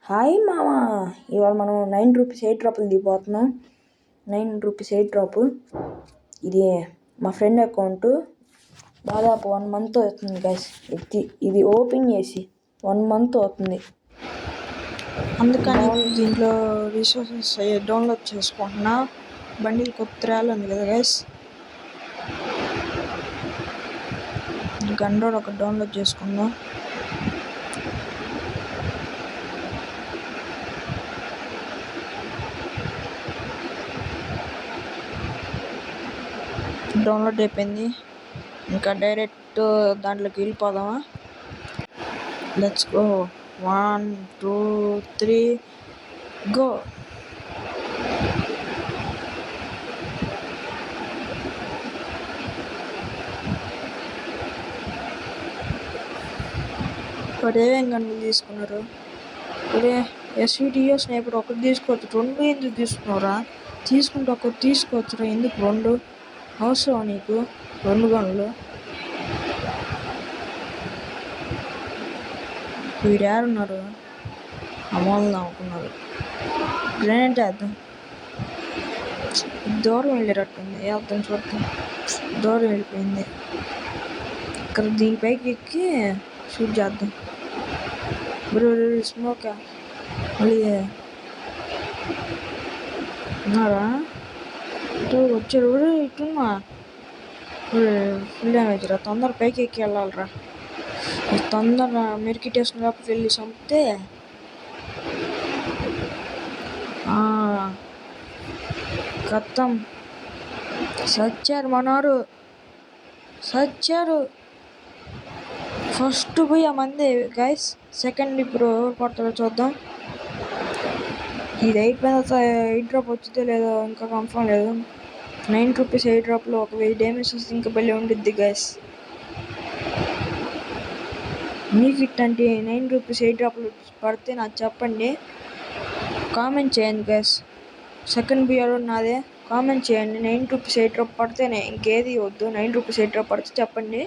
Hi మామా, ఇవాళ మనం 9 రూపీస్ 8 డ్రాపులు దిగిపోతున్నాం. 9 rupees 8 drop. ఇది మా ఫ్రెండ్ అకౌంట్. దాదాపు 1 మంత్ అవుతుంది గైస్. ఇది ఓపెన్ చేసి 1 మంత్ అవుతుంది. అందుకని దీంట్లో రిసోర్సెస్ డౌన్లోడ్ చేసుకుంటున్నా. బండిల్ కొత్త రాలంది కదా గైస్. గండోడ్ ఒకటి డౌన్లోడ్ చేసుకుందాం. డౌన్లోడ్ అయిపోయింది. ఇంకా డైరెక్ట్ దాంట్లోకి వెళ్ళిపోదామా? Let's go. 1 2 3 గో. ఇప్పుడు ఏమేం గన్నులు తీసుకున్నారు? ఒరే ఎస్విడియో స్నైపర్ ఒకటి తీసుకోవచ్చు, 2 ఎందుకు తీసుకున్నావురా? తీసుకుంటే ఒకటి తీసుకోవచ్చురా, ఎందుకు 2? అవసరం నీకు 2 గన్నులు? వీడు ఎవరున్నారు? అమోళ్ళు అనుకున్నారు. గ్రెనేట్ వేద్దాం. దూరం వెళ్ళేటట్టుంది. వేద్దాం చూద్దాం. దూరం వెళ్ళిపోయింది. ఇక్కడ దీనిపైకి ఎక్కి షూట్ చేద్దాం. స్మోక్ మళ్ళీ ఉన్నారా? ఇటు వచ్చారు. ఇటున్నా ఫుల్ డ్యామేజ్ రా. తొందర పైకి ఎక్కి వెళ్ళాలిరా. తొందర మెరికిటేషన్ లోపలికి వెళ్ళి చంపితే కత్తం. సచ్చారు మనోరు, సచ్చారు. ఫస్ట్ పోయి ఆ మంది గైస్. సెకండ్ ఇప్పుడు ఎవరు పడతారో చూద్దాం. ఇది అయిపోయిన 8 డ్రాప్ వచ్చిందో లేదో ఇంకా కన్ఫర్మ్ లేదు. 9 రూపీస్ 8 డ్రాప్లో ఒక 1000 డ్యామేజ్ వస్తే ఇంకా భలే ఉండిద్ది గైస్. మీకు ఇట్లాంటి 9 రూపీస్ 8 డ్రాప్లు పడితే నాకు చెప్పండి, కామెంట్ చేయండి గైస్. సెకండ్ బియర్ నాదే. కామెంట్ చేయండి. 9 రూపీస్ 8 డ్రాప్ పడితేనే, ఇంకేది వద్దు. 9 రూపీస్ 8 డ్రాప్ పడితే చెప్పండి,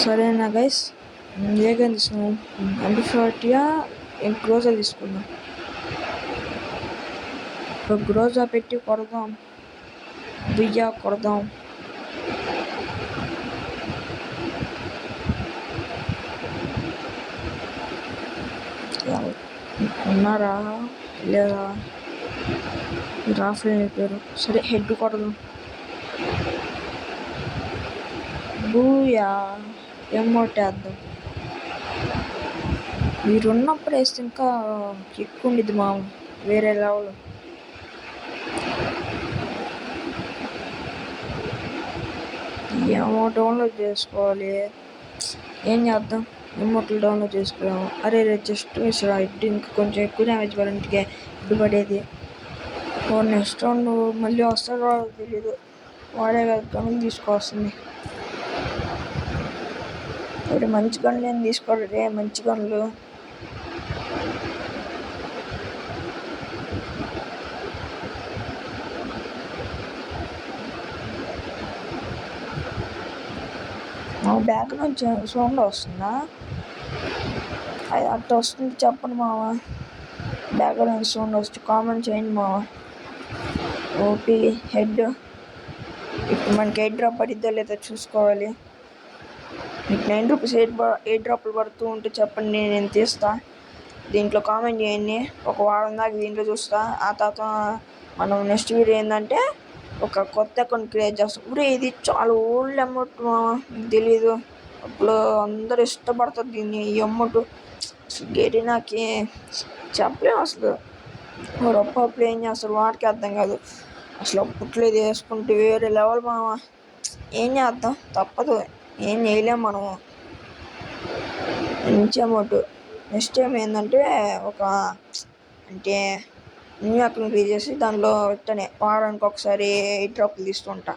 సరేనా గైస్? ఏ గన్ తీసుకున్నాం? MP40 గ్రోజా తీసుకున్నాం. ఇప్పుడు గ్రోజా పెట్టి కొడదాం. బియ్యా కొడదాం. ఉన్నారా లేదా? రాఫ్లైన్ అయిపోయారు. సరే హెడ్ కొడదాం. బూయా ఎమోట్ వేద్దాం. మీరు ఉన్నప్పుడు వేస్తే ఇంకా ఎక్కువ ఉండిద్ది మా వేరే లెవెల్. ఏమో డౌన్లోడ్ చేసుకోవాలి. ఏం చేద్దాం? ఎమోట్లు డౌన్లోడ్ చేసుకోలేము. అరే జస్ట్ మిస్రా. ఇప్పుడు ఇంకా కొంచెం ఎక్కువ డ్యామేజ్ పడింటికే ఇప్పుడు పడేది. నెక్స్ట్ రౌండ్ మళ్ళీ వస్తాడో తెలీదు. వాడే గన్నులు తీసుకోవాల్సింది. ఇప్పుడు మంచి గన్నులు ఏం తీసుకోవాలి రే. మంచి గన్నులు మా బ్యాగ్ నుంచి సౌండ్ వస్తుందా? అది అట్లా వస్తుంది చెప్పండి మామ. బ్యాగ్ నుంచి సౌండ్ వస్తుంది. కామెంట్ చేయండి మామ. OP head. ఇప్పుడు మనకి 8 డ్రాప్ పడిద్దో లేదో చూసుకోవాలి. మీకు 9 రూపీస్ 8 డ్రాప్లు పడుతూ ఉంటే చెప్పండి, నేను తీస్తా. దీంట్లో కామెంట్ చేయండి. ఒక వారం దాకా దీంట్లో చూస్తా. ఆ తర్వాత మనం నెక్స్ట్ వీడియో ఏంటంటే ఒక కొత్త అకౌంట్ క్రియేట్ చేస్తాం. ఊరే ఇది చాలా ఓల్డ్ అమౌంట్ మీకు తెలీదు. అప్పుడు అందరు ఇష్టపడతారు దీన్ని. ఈ అమౌంట్ గేటి నాకు చెప్పలేము అసలు. అప్పుడు ఏం చేస్తారు వాటికి అర్థం కాదు అసలు. అప్పట్లో ఇది వేసుకుంటే వేరే లెవెల్ మామ. ఏం చేద్దాం, తప్పదు. ఏం చేయలేము మనము. మంచి అమౌంట్. నెక్స్ట్ టైం ఏంటంటే అంటే న్యూ అకౌంట్ క్రియేట్ చేసి దానిలో వెంటనే వారానికి ఒకసారి 8 డ్రాప్లు తీస్తుంటా.